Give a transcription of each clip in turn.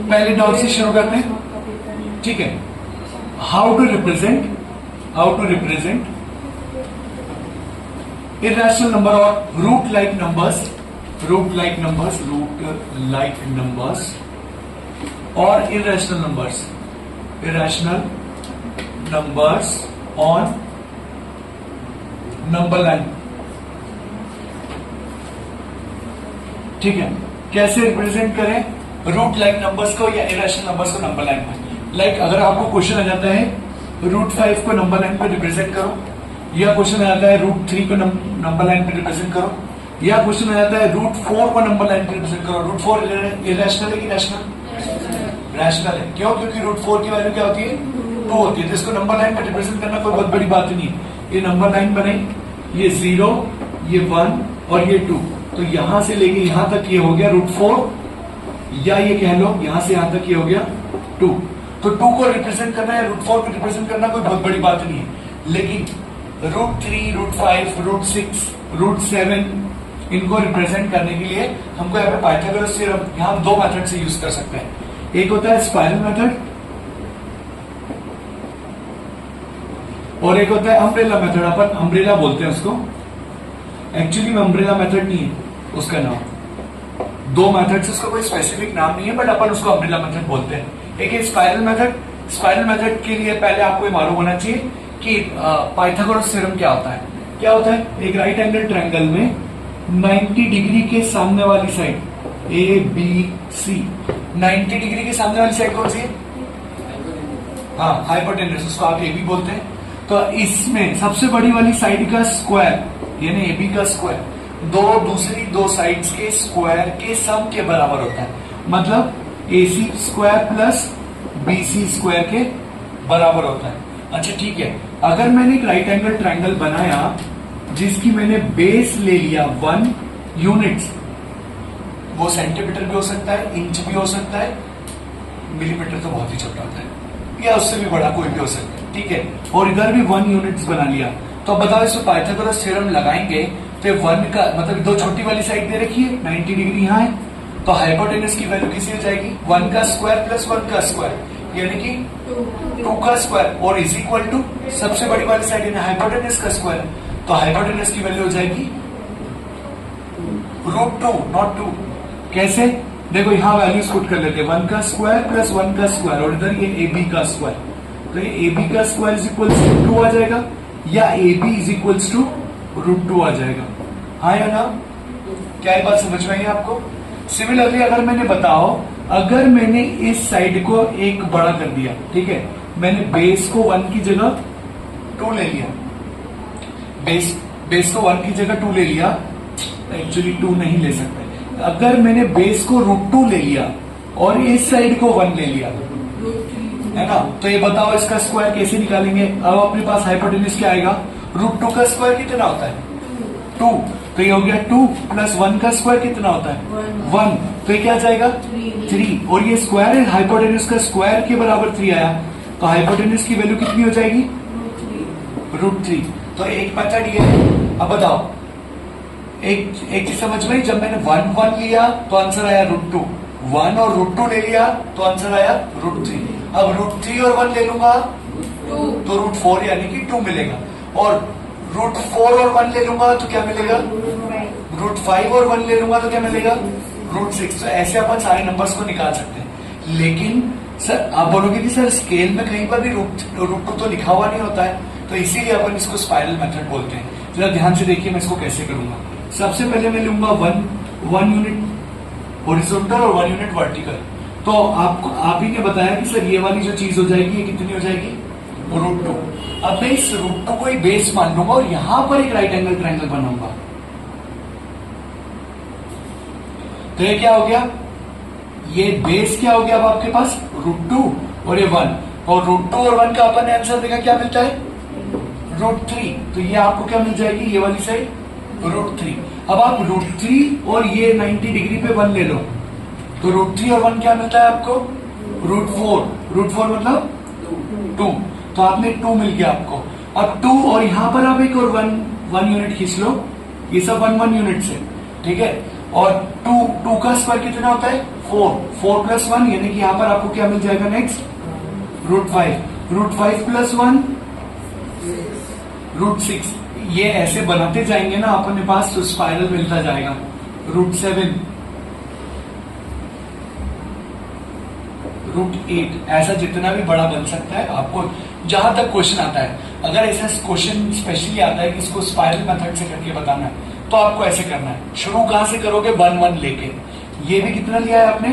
पहले डॉट से शुरू करते हैं, ठीक है। How to represent irrational number or root like numbers or irrational numbers on number line, ठीक है। कैसे रिप्रेजेंट करें रूट लाइक नंबर्स को या इरेशनल नंबर्स को नंबर लाइन में? लाइक अगर आपको क्वेश्चन आ जाता है रूट 5 को नंबर लाइन पे रिप्रेजेंट करो, या क्वेश्चन आ जाता है रूट 3 को नंबर लाइन पे रिप्रेजेंट करो, या क्वेश्चन आ जाता है रूट 4 को नंबर लाइन पे रिप्रेजेंट करो। रूट 4 इरेशनल है कि रैशनल है? क्यों? क्योंकि रूट 4 की वैल्यू क्या होती है? 2 होती है। तो इसको नंबर लाइन पे रिप्रेजेंट करना कोई बहुत बड़ी बात नहीं है। ये नंबर लाइन बनाई, ये 0, ये 1 और ये 2, तो यहां से लेके यहां तक ये हो गया रूट 4, या ये कह लो यहां से यहां तक ये हो गया 2। तो 2 को रिप्रेजेंट करना है, रूट 4 को रिप्रेजेंट करना कोई बहुत बड़ी बात नहीं है। लेकिन रूट 3, रूट 5, रूट 6, रूट 7 इनको रिप्रेजेंट करने के लिए हमको यहाँ पे पाइथागोरस थ्योरम, यहाँ हम 2 मेथड से यूज कर सकते हैं। एक होता है स्पाइरल मेथड और एक होता है अम्ब्रेला मेथड। अपन अम्ब्रेला बोलते हैं उसको, एक्चुअली में अम्ब्रेला मेथड नहीं है उसका नाम। 2 मेथड से उसका कोई स्पेसिफिक नाम नहीं है, बट अपन उसको अम्ब्रेला मेथड बोलते हैं। एक है स्पाइरल मेथड। स्पाइरल मेथड के लिए पहले आपको ये मालूम होना चाहिए कि पाइथागोरस थ्योरम क्या होता है। क्या होता है? एक राइट एंगल ट्रायंगल में 90 डिग्री के सामने वाली side A B C, 90 degree के सामने वाली साइड कौन सी है? हाँ, हाइपोटेनस, उसको आप ए बी बोलते हैं। तो इसमें सबसे बड़ी वाली साइड का स्क्वायर यानी ए बी का स्क्वायर दूसरी 2 साइड्स के स्क्वायर के सम के बराबर होता है। मतलब A C square plus B C square के बराबर होता है। अच्छा ठीक है, अगर मैंने एक राइट एंगल ट्रायंगल बनाया जिसकी मैंने बेस ले लिया 1 यूनिट्स, वो सेंटीमीटर भी हो सकता है, इंच भी हो सकता है, मिलीमीटर तो बहुत ही छोटा होता है, या उससे भी बड़ा कोई भी हो सकता है, ठीक है। और इधर भी 1 यूनिट्स बना लिया। तो अब बताओ इसमें पाइथागोरस थ्योरम लगाएंगे तो 1 का मतलब 2 छोटी वाली साइड दे रखी है, 90 डिग्री यहाँ है, तो हाइपोटेनस की वैल्यू किसी हो जाएगी 1 का स्क्वायर प्लस 1 का स्क्वायर यानी कि 2 का स्क्वायर, और इज इक्वल टू सबसे बड़ी वाली साइड यानी हाइपोटेनस का स्क्वायर। तो हाइपोटेनस की वैल्यू हो जाएगी रूट 2 नॉट 2। कैसे? देखो यहां वैल्यूज पुट कर लेते हैं, 1 का स्क्वायर प्लस 1 का स्क्वायर और इधर ये ए बी का स्क्वायर, तो ये ए बी का स्क्वायर इज इक्वल टू 2 आ जाएगा, या A B is equal to root 2 आ जाएगा। हाँ या ना? क्या ये बात समझ में आई आपको? सिमिलरली अगर मैंने बताओ, अगर मैंने इस साइड को 1 बड़ा कर दिया, ठीक है, मैंने बेस को 1 की जगह 2 ले लिया, बेस को 1 की जगह 2 ले लिया, एक्चुअली 2 नहीं ले सकते। अगर मैंने बेस को रूट 2 ले लिया और इस साइड को 1 ले लिया, है ना, तो ये बताओ इसका स्क्वायर कैसे निकालेंगे? अब अपने पास हाइपोटेनस क्या आएगा? रूट 2 का स्क्वायर कितना होता है? 2, तो ये हो गया 2 प्लस 1 का स्क्वायर कितना होता है? 1, तो ये क्या आ जाएगा? 3, और ये स्क्वायर है हाइपोटेनस का स्क्वायर के बराबर 3 आया, तो हाइपोटेनस की वैल्यू कितनी हो जाएगी? रूट 3। तो एक मेथड ये है। अब बताओ, एक चीज समझ में, जब मैंने 1 लिया तो आंसर आया रूट 2, 1 और रूट 2 ले लिया तो आंसर आया रूट 3। अब रूट 3 और 1 ले लूंगा तो रूट 4 यानी कि 2 मिलेगा, और रूट 4 और 1 ले लूंगा तो क्या मिलेगा? रूट 5 और 1 ले लूंगा तो क्या मिलेगा? रूट 6। तो ऐसे अपन सारे नंबर्स को निकाल सकते हैं। लेकिन सर आप बोलोगे कि सर स्केल में कहीं पर भी रूट 2 तो लिखा हुआ नहीं होता है, तो इसीलिए अपन इसको स्पाइरल मेथड बोलते हैं। जरा ध्यान से देखिए मैं इसको कैसे करूंगा। सबसे पहले मैं लूंगा 1 यूनिट हॉरिजॉन्टल और 1 यूनिट वर्टिकल। तो आप ही ने बताया कि सर ये वाली जो चीज हो जाएगी ये कितनी हो जाएगी? रूट 2। अब मैं इस रूट 2 को ही बेस मान लूंगा और यहां पर एक राइट एंगल ट्रायंगल बनाऊंगा। तो ये क्या हो गया? ये बेस क्या हो गया अब आपके पास? रूट 2 और ये 1, और रूट 2 और 1 का अपन ने आंसर देखा क्या मिलता है? रूट 3। तो ये आपको क्या मिल जाएगी? ये वाली साइड रूट 3। अब आप रूट 3 और ये 90 डिग्री पे 1 ले लो, तो रूट 3 और 1 क्या मिलता है आपको? रूट 4। रूट 4 मतलब 2, तो आपने 2 मिल गया आपको। अब 2 और यहां पर आप एक और 1 यूनिट खींच लो, ये सब 1 यूनिट से, ठीक है। और टू का स्क्वायर कितना होता है 4 प्लस 1 यानी कि यहां पर आपको क्या मिल जाएगा नेक्स्ट √5 प्लस 1 √6। ये ऐसे बनाते जाएंगे ना अपने पास तो स्पाइरल मिलता जाएगा। √7 √8 ऐसा जितना भी बड़ा बन सकता है आपको जहां तक क्वेश्चन आता है। अगर ऐसा क्वेश्चन स्पेशली आता है कि इसको स्पाइरल मेथड से करके बताना है तो आपको ऐसे करना है। शुरू कहां से करोगे 1 लेके। ये भी कितना लिया है आपने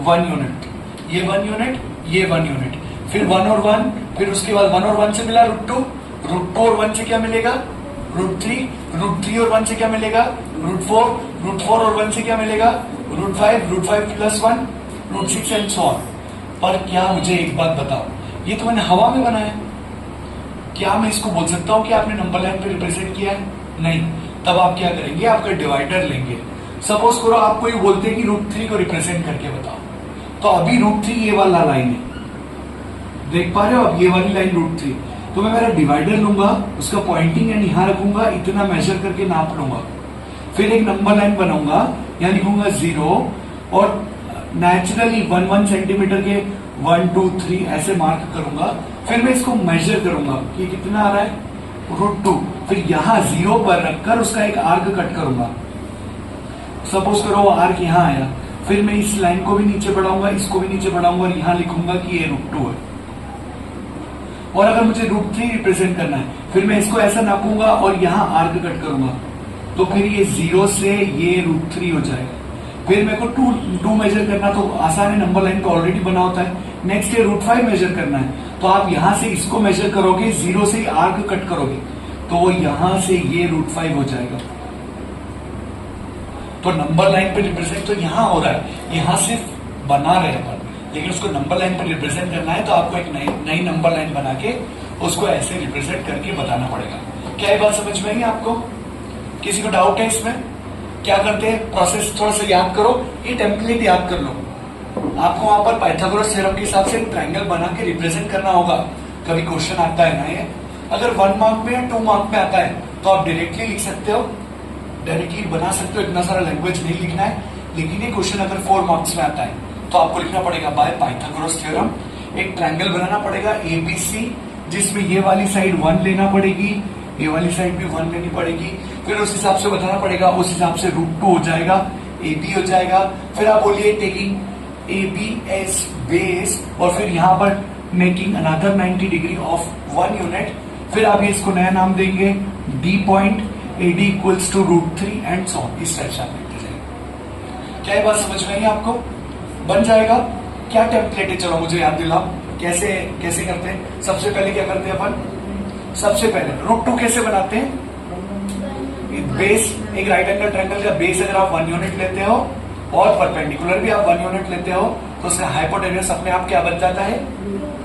1 यूनिट, ये 1 यूनिट, ये 1 यूनिट, फिर 1 और 1, फिर उसके बाद 1 और 1 से मिला √2 और 1 से क्या मिलेगा √3 और 1 से क्या मिलेगा √4 और 1 से क्या मिलेगा √5 प्लस 1 √6 एंड सो ऑन। पर क्या मुझे एक बात बताओ, ये तो मैंने हवा में बनाया, क्या मैं इसको बोल सकता हूं कि आपने नंबर लाइन पे रिप्रेजेंट किया है? नहीं। तब आप क्या करेंगे, आपका डिवाइडर लेंगे। सपोज करो आपको ये बोलते हैं कि √3 को रिप्रेजेंट करके बताओ, तो अभी √3 ये वाला लाइन है, देख पा रहे हो अब ये वाली लाइन √3, तो मैं मेरा डिवाइडर लूंगा, उसका पॉइंटिंग एंड यहां रखूंगा, इतना मेजर करके नाप लूंगा, फिर एक नंबर लाइन बनाऊंगा, यहां लिखूंगा 0 और नेचुरली 1 सेंटीमीटर के 1 2 3 ऐसे मार्क करूंगा। फिर मैं इसको मेजर करूंगा कि कितना आ रहा है √2, फिर यहां 0 पर रखकर उसका एक आर्क कट करूंगा। सपोज करो वो आर्क यहां आया, फिर मैं इस लाइन को भी नीचे बढ़ाऊंगा, इसको भी नीचे बढ़ाऊंगा और यहां लिखूंगा कि ये √2 है। और अगर मुझे √3 रिप्रेजेंट करना है, फिर मैं इसको ऐसा नापूंगा और यहां आर्क कट करूंगा, तो फिर ये 0 से ये √3 हो जाएगा। फिर मेरे को 2 मेजर करना तो आसान है, नंबर लाइन को ऑलरेडी बना होता है। नेक्स्ट ये √5 मेजर करना है, तो आप यहां से इसको मेजर करोगे, 0 से आर्क कट करोगे, तो वो यहां से ये √5 हो जाएगा। तो नंबर लाइन पे रिप्रेजेंट तो यहां हो रहा है, यहां सिर्फ बना रहे हैं, लेकिन उसको नंबर लाइन पे रिप्रेजेंट करना है तो आपको एक नई नंबर लाइन बना के उसको ऐसे रिप्रेजेंट करके बताना पड़ेगा। क्या ये बात समझ में आई आपको? किसी को डाउट है इसमें? क्या करते हैं, प्रोसेस थोड़ा सा याद करो, ये टेम्पलेट याद कर लो। आपको वहां पर पाइथागोरस थ्योरम के हिसाब से ट्रायंगल बना के रिप्रेजेंट करना होगा। कभी क्वेश्चन आता है ना, ये अगर 1 मार्क में या 2 मार्क में आता है तो आप डायरेक्टली लिख सकते हो, डायरेक्टली बना सकते हो, इतना सारा लैंग्वेज नहीं लिखना है। लेकिन ये क्वेश्चन अगर 4 मार्क्स में आता है तो आपको लिखना पड़ेगा बाय पाइथागोरस थ्योरम, एक ट्रायंगल बनाना पड़ेगा ABC, जिसमें ये वाली साइड 1 लेना पड़ेगी, ये वाली साइड भी 1 लेनी पड़ेगी, फिर उस हिसाब से बताना पड़ेगा, उस हिसाब से √2 हो जाएगा, AB हो जाएगा। फिर आप बोलिए टेकिंग AB एज बेस और फिर यहां पर making another 90 degree of 1 unit. फिर आप इसको नया नाम देंगे D point, AD equals to √3 and so on. इस टाइप से आप लिखते जाएंगे। क्या ये बात समझ में आई आपको? बन जाएगा। क्या टेम्पलेट है, चलो मुझे याद दिलाओ, कैसे कैसे करते हैं? सबसे पहले क्या करते हैं अपन, सबसे पहले √2 कैसे बनाते हैं? बेस, एक राइट एंगल ट्रायंगल का बेस अगर आप 1 यूनिट लेते हो और परपेंडिकुलर भी आप 1 यूनिट लेते हो तो उसका हाइपोटेन्यूज अपने आप क्या बन जाता है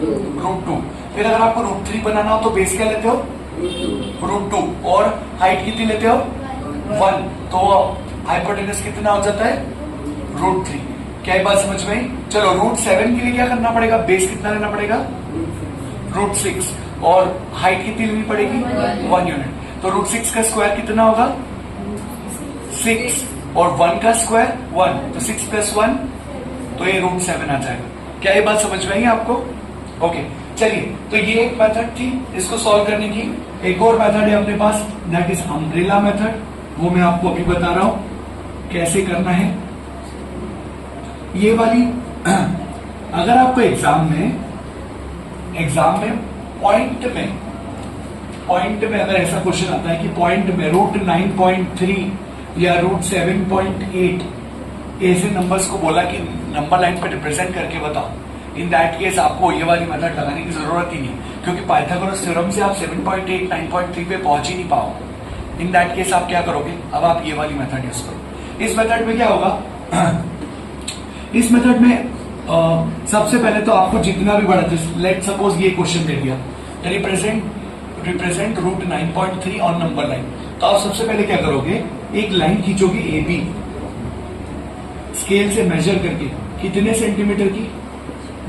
√2। फिर अगर आपको √3 बनाना हो तो बेस क्या लेते हो √2 और हाइट कितनी लेते हो 1, तो हाइपोटेन्यूज कितना हो जाता है √3। क्या ये बात समझ में आई? चलो √7 के लिए क्या करना पड़ेगा, बेस कितना लेना पड़ेगा √6 और हाइट कितनी लेनी पड़ेगी 1 यूनिट, तो √6 का स्क्वायर कितना होगा 6 और 1 का स्क्वायर 1, तो 6 प्लस 1, तो ये √7 आ जाएगा। क्या ये बात समझ में आई आपको? ओके, चलिए, तो ये एक मेथड थी इसको सॉल्व करने की। एक और मेथड है अपने पास, दैट इज अम्ब्रेला मेथड, वो मैं आपको अभी बता रहा हूं कैसे करना है। ये वाली अगर आपको एग्जाम में पॉइंट में अगर ऐसा क्वेश्चन आता है कि पॉइंट में √9.3 या √7.8 ऐसे नंबर्स को बोला कि नंबर लाइन पे रिप्रेजेंट करके बताओ, इन दैट केस आपको ये वाली मेथड लगाने की जरूरत ही नहीं, क्योंकि पाइथागोरस थ्योरम से आप 7.8 9.3 पे पहुंच ही नहीं पाओगे। इन दैट केस आप क्या करोगे, अब आप ये वाली मेथड यूज करो। इस मेथड में क्या होगा, इस मेथड में सबसे पहले तो आपको जितना भी बड़ा, लेट सपोज ये क्वेश्चन दे दिया, रिप्रेजेंट √9.3 ऑन नंबर लाइन, तो आप सबसे पहले क्या करोगे, एक लाइन खींचोगे AB, स्केल से मेजर करके कितने सेंटीमीटर की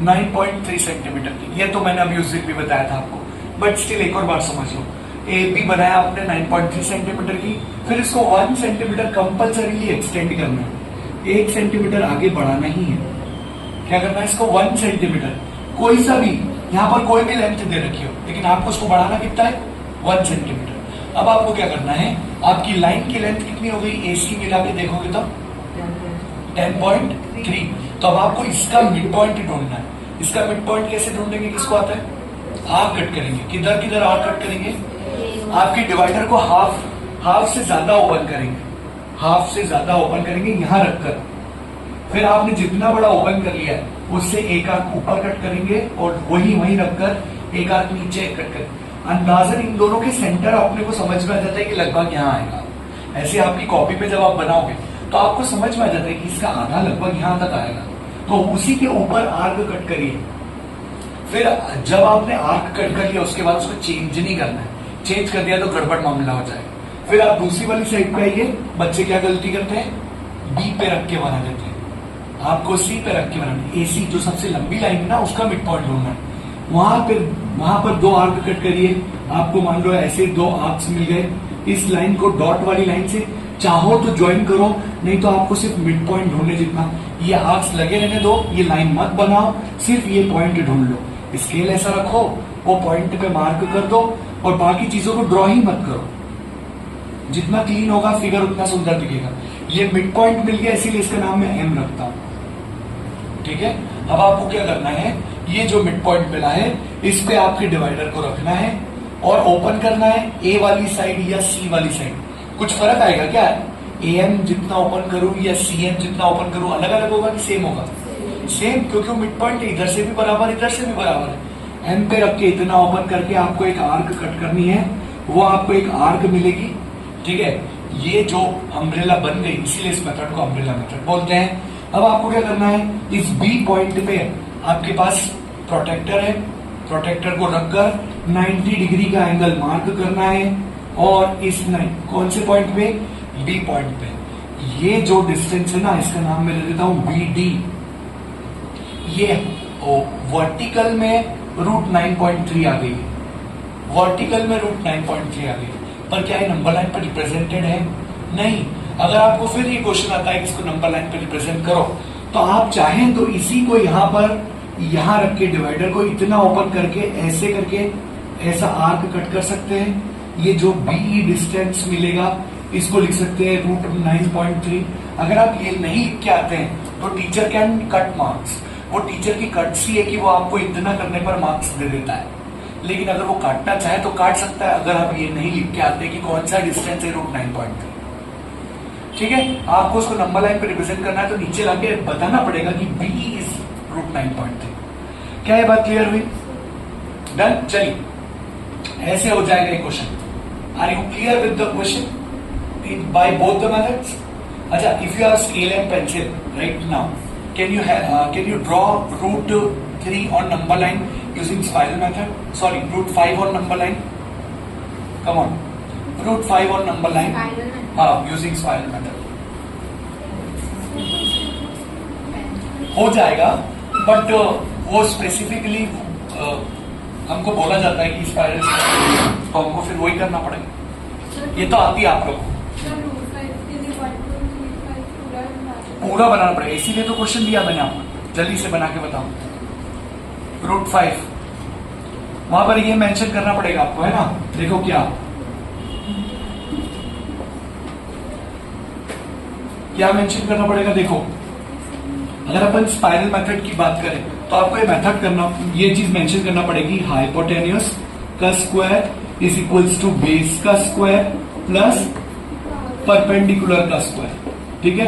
9.3 सेंटीमीटर की। ये तो मैंने अभी उस दिन भी बताया था आपको, बट स्टिल एक और बार समझ लो। AB बनाया आपने 9.3 सेंटीमीटर की, फिर इसको 1 सेंटीमीटर कंपल्सरीली एक्सटेंड करना है, 1 सेंटीमीटर आगे बढ़ाना ही है। क्या करना है इसको 1 सेंटीमीटर, कोई सा भी, यहां पर कोई भी लेंथ दे रखी हो, लेकिन आपको उसको बढ़ाना कितना है 1 सेंटीमीटर। अब आपको क्या करना है, आपकी लाइन की लेंथ कितनी हो गई, AC मिला के देखोगे तो 10.3। तो अब आपको इसका मिड पॉइंट ढूंढना है। इसका मिड पॉइंट कैसे ढूंढेंगे, किसको आता है, हाफ कट करेंगे। किधर किधर हाफ कट करेंगे, आपकी डिवाइडर को हाफ से ज्यादा ओपन करेंगे, हाफ से ज्यादा ओपन करेंगे यहां रखकर। फिर आपने जितना बड़ा ओपन कर लिया है उससे एक आंख ऊपर कट करेंगे और वहीं रखकर एक आंख नीचे कट करेंगे। अंदाजन इन दोनों के सेंटर अपने को समझ में आ जाता है कि लगभग यहाँ आएगा। ऐसे आपकी कॉपी पे जब आप बनाओगे तो आपको समझ में आ जाता है कि इसका आधा लगभग यहां तक आएगा, तो उसी के ऊपर आर्क कट करिए। फिर जब आपने आर्क कट कर लिया उसके बाद उसको चेंज नहीं करना है, चेंज कर दिया तो गड़बड़ मामला हो जाएगा। फिर आप दूसरी वाली साइड पे आइए। बच्चे क्या गलती करते हैं, बी पे रख के बना देते हैं, आपको सी पे रख के बनाना है। AC जो सबसे लंबी लाइन है ना, उसका मिड पॉइंट ढूंढना है। वहां पर 2 आर्क कट करिए। आपको मान लो ऐसे 2 आर्क्स मिल गए, इस लाइन को डॉट वाली लाइन से चाहो तो ज्वाइन करो, नहीं तो आपको सिर्फ मिड पॉइंट ढूंढने जितना। ये आर्क्स लगे रहने दो, ये लाइन मत बनाओ, सिर्फ ये पॉइंट ढूंढ लो। स्केल ऐसा रखो, वो पॉइंट पे मार्क कर दो और बाकी चीजों को ड्रॉ ही मत करो। जितना क्लीन होगा फिगर उतना सुंदर दिखेगा। ये मिड पॉइंट मिल गया, इसीलिए इसका नाम मैं M रखता हूं। ठीक है, अब आपको क्या करना है, ये जो मिड पॉइंट मिला है इस पे आपके डिवाइडर को रखना है और ओपन करना है A वाली साइड या C वाली साइड। कुछ फर्क आएगा क्या, AM जितना ओपन करूं या CM जितना ओपन करूं, अलग अलग होगा कि सेम होगा, सेम, क्योंकि मिड पॉइंट इधर से भी बराबर इधर से भी बराबर है। M पे रख के इतना ओपन करके आपको एक आर्क कट करनी है, वो आपको एक आर्क मिलेगी। ठीक है, ये जो अम्ब्रेला बन गई, इसीलिए इस मेथड को अम्ब्रेला मेथड बोलते हैं। अब आपको क्या करना है, इस B पॉइंट पे आपके पास प्रोटेक्टर है, प्रोटेक्टर को रखकर 90 डिग्री का एंगल मार्क करना है और इस कौन से पॉइंट पे, B पॉइंट पे। ये जो डिस्टेंस है ना, इसका नाम मैं ले देता हूं BD। ये वर्टिकल में √9.3 आ गई है, वर्टिकल में √9.3 आ गई, पर क्या ये नंबर लाइन पर रिप्रेजेंटेड है, नहीं। अगर आपको फिर ये क्वेश्चन आता है कि इसको नंबर लाइन पर रिप्रेजेंट करो, तो आप चाहें तो इसी को यहां पर यहां रख के डिवाइडर को इतना ओपन करके ऐसे करके ऐसा आर्क कट कर सकते हैं। ये जो BE डिस्टेंस मिलेगा इसको लिख सकते हैं √9.3। अगर आप ये नहीं लिख के आते हैं तो टीचर कैन कट मार्क्स। वो टीचर की कटसी है कि वो आपको इतना करने पर मार्क्स दे देता है, लेकिन अगर वो काटना चाहे तो काट सकता है, अगर आप ये नहीं लिख के आते कि कौन सा डिस्टेंस है √9.3। ठीक है, आपको उसको नंबर लाइन पे रिप्रेजेंट करना है तो नीचे लाके बताना पड़ेगा कि BE इज √9.3। क्या ये बात क्लियर हुई, डन। चलिए ऐसे हो जाएगा ये question. Are you clear with the question by both the methods? अच्छा, if you have scale and pencil right now, can you draw √3 on number line using spiral method? Sorry, √5 on number line. Come on, √5 on number line. Using spiral method. हो जाएगा, but वो specifically हमको बोला जाता है कि spiral, तो हमको फिर वही करना पड़ेगा। ये तो आती है आप लोग पूरा बनाना पड़ेगा, इसीलिए तो क्वेश्चन दिया मैंने आपको, जल्दी से बना के बताऊं। √5 वहां पर ये मेंशन करना पड़ेगा आपको, है ना। देखो क्या मेंशन करना पड़ेगा, देखो अगर अपन स्पाइरल मेथड की बात करें तो आपको ये मेथड करना, ये चीज मेंशन करना पड़ेगी, हाइपोटेन्यूस का square is equals to base का स्क्वायर प्लस परपेंडिकुलर का स्क्वायर। ठीक है,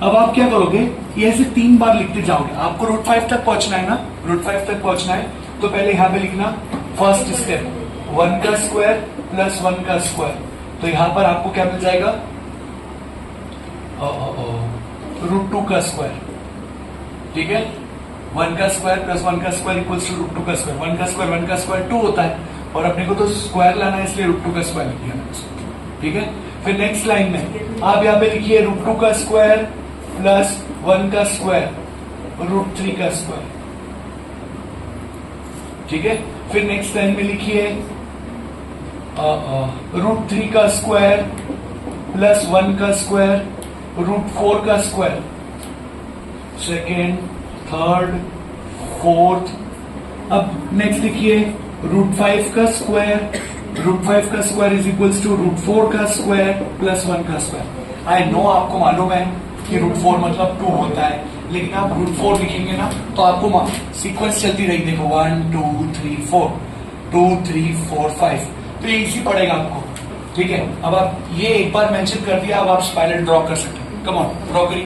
अब आप क्या करोगे, ये ऐसे 3 बार लिखते जाओगे। आपको √5 तक पहुंचना है ना, √5 तक पहुंचना है तो पहले यहां पे लिखना फर्स्ट स्टेप 1 का स्क्वायर प्लस 1 का स्क्वायर, तो यहां पर आपको क्या मिल जाएगा, √2 का स्क्वायर। ठीक है, 1 का स्क्वायर प्लस 1 का स्क्वायर इक्वल्स टू √2 का स्क्वायर। 1 का स्क्वायर 2 होता है और अपने को तो स्क्वायर लाना है, इसलिए √2 का स्क्वायर लिख दिया मैंने। ठीक है, फिर नेक्स्ट लाइन में आप यहाँ पे लिखिए √2 का स्क्वायर प्लस 1 का स्क्वायर √3 का स्क्वायर। ठीक है, फिर नेक्स्ट लाइन में लिखिए √3 का स्क्वायर प्लस 1 का स्क्वायर √4 का स्क्वायर सेकेंड, थर्ड, फोर्थ। अब नेक्स्ट लिखिए √5 का स्क्वायर, √5 का स्क्वायर इज इक्वल्स टू √4 का स्क्वायर प्लस 1 का स्क्वायर। आई नो आपको मालूम है कि √4 मतलब 2 होता है, लेकिन आप √4 लिखेंगे ना तो आपको सीक्वेंस चलती रहेगी, देखो 1 2 3 4 2 3 4 5, तो ये इजी पड़ेगा आपको। ठीक है, अब आप ये एक बार मेंशन कर दिया, अब आप स्पाइरल ड्रॉ कर सकते हैं। कम ऑन ड्रॉ करिए।